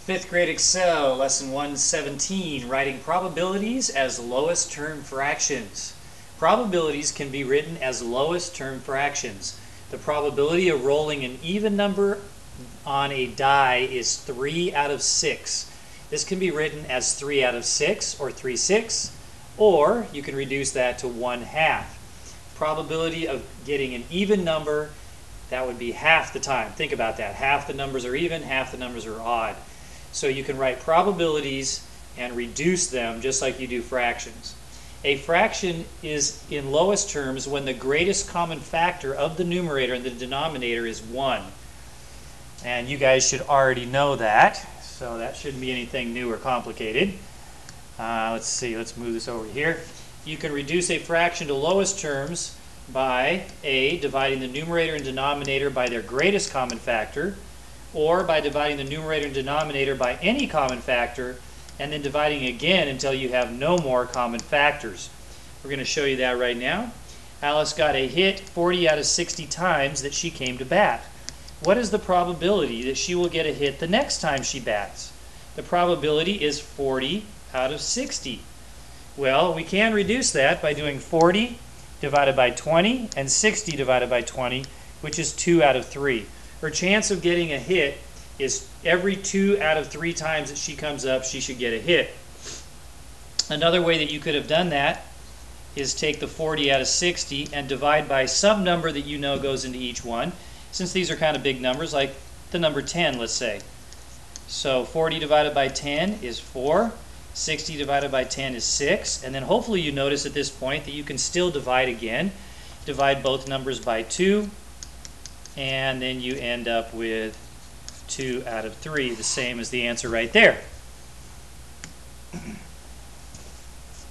Fifth grade Excel, lesson 117, writing probabilities as lowest term fractions. Probabilities can be written as lowest term fractions. The probability of rolling an even number on a die is 3 out of 6. This can be written as 3 out of 6 or 3/6, or you can reduce that to 1/2. Probability of getting an even number, that would be half the time. Think about that. Half the numbers are even, half the numbers are odd. So you can write probabilities and reduce them just like you do fractions. A fraction is in lowest terms when the greatest common factor of the numerator and the denominator is 1. And you guys should already know that, so that shouldn't be anything new or complicated. Let's see, let's move this over here. You can reduce a fraction to lowest terms by A, dividing the numerator and denominator by their greatest common factor, or by dividing the numerator and denominator by any common factor, and then dividing again until you have no more common factors. We're going to show you that right now. Alice got a hit 40 out of 60 times that she came to bat. What is the probability that she will get a hit the next time she bats? The probability is 40 out of 60. Well, we can reduce that by doing 40 divided by 20 and 60 divided by 20, which is 2 out of 3. Her chance of getting a hit is every 2 out of 3 times that she comes up, she should get a hit. Another way that you could have done that is take the 40 out of 60 and divide by some number that you know goes into each one. Since these are kind of big numbers, like the number 10, let's say. So 40 divided by 10 is 4. 60 divided by 10 is 6. And then hopefully you notice at this point that you can still divide again. Divide both numbers by 2. And then you end up with 2 out of 3, the same as the answer right there.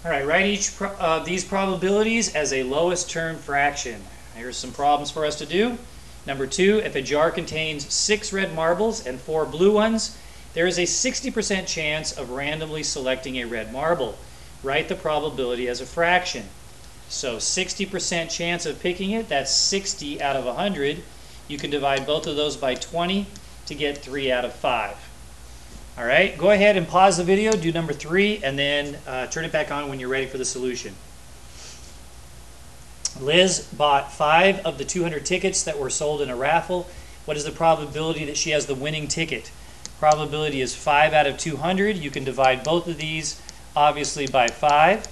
All right, write each of these probabilities as a lowest term fraction. Here's some problems for us to do. Number 2, if a jar contains 6 red marbles and 4 blue ones, there is a 60% chance of randomly selecting a red marble. Write the probability as a fraction. So 60% chance of picking it, that's 60 out of 100. You can divide both of those by 20 to get 3 out of 5. All right, go ahead and pause the video, do number 3, and then turn it back on when you're ready for the solution. Liz bought 5 of the 200 tickets that were sold in a raffle. What is the probability that she has the winning ticket? Probability is 5 out of 200. You can divide both of these, obviously, by 5.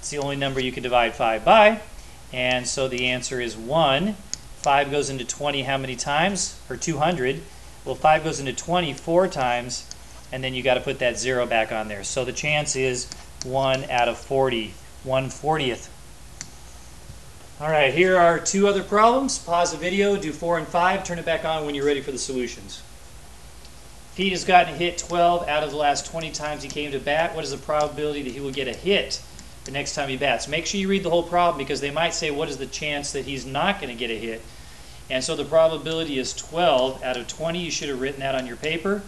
It's the only number you can divide 5 by. And so the answer is 1. 5 goes into 20 how many times? Or 200. Well, 5 goes into 20 4 times, and then you got to put that 0 back on there. So the chance is 1 out of 40, 1/40th. All right, here are 2 other problems. Pause the video, do 4 and 5, turn it back on when you're ready for the solutions. Pete has gotten hit 12 out of the last 20 times he came to bat. What is the probability that he will get a hit the next time he bats? Make sure you read the whole problem, because they might say, what is the chance that he's not going to get a hit? And so the probability is 12 out of 20. You should have written that on your paper.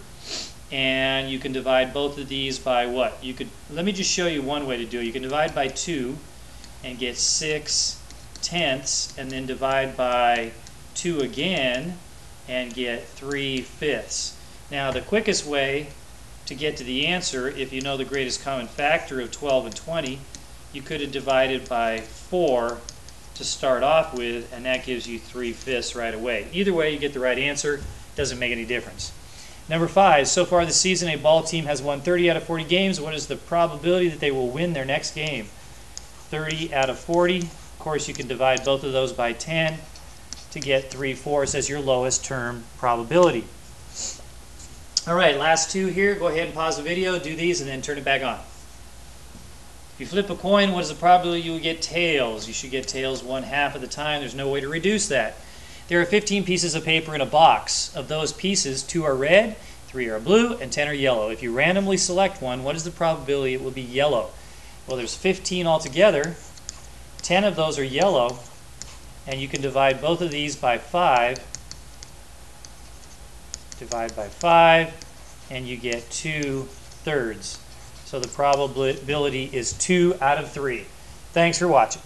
And you can divide both of these by what? Let me just show you one way to do it. You can divide by 2 and get 6/10, and then divide by 2 again and get 3/5. Now the quickest way to get to the answer, if you know the greatest common factor of 12 and 20, you could have divided by 4 to start off with, and that gives you 3/5 right away. Either way, you get the right answer. Doesn't make any difference. Number 5, so far this season a ball team has won 30 out of 40 games. What is the probability that they will win their next game? 30 out of 40. Of course, you can divide both of those by 10 to get 3/4 as your lowest term probability. All right, last 2 here. Go ahead and pause the video, do these, and then turn it back on. If you flip a coin, what is the probability you will get tails? You should get tails 1/2 of the time. There's no way to reduce that. There are 15 pieces of paper in a box. Of those pieces, 2 are red, 3 are blue, and 10 are yellow. If you randomly select one, what is the probability it will be yellow? Well, there's 15 altogether. 10 of those are yellow, and you can divide both of these by 5. Divide by 5, and you get 2/3. So the probability is 2 out of 3. Thanks for watching.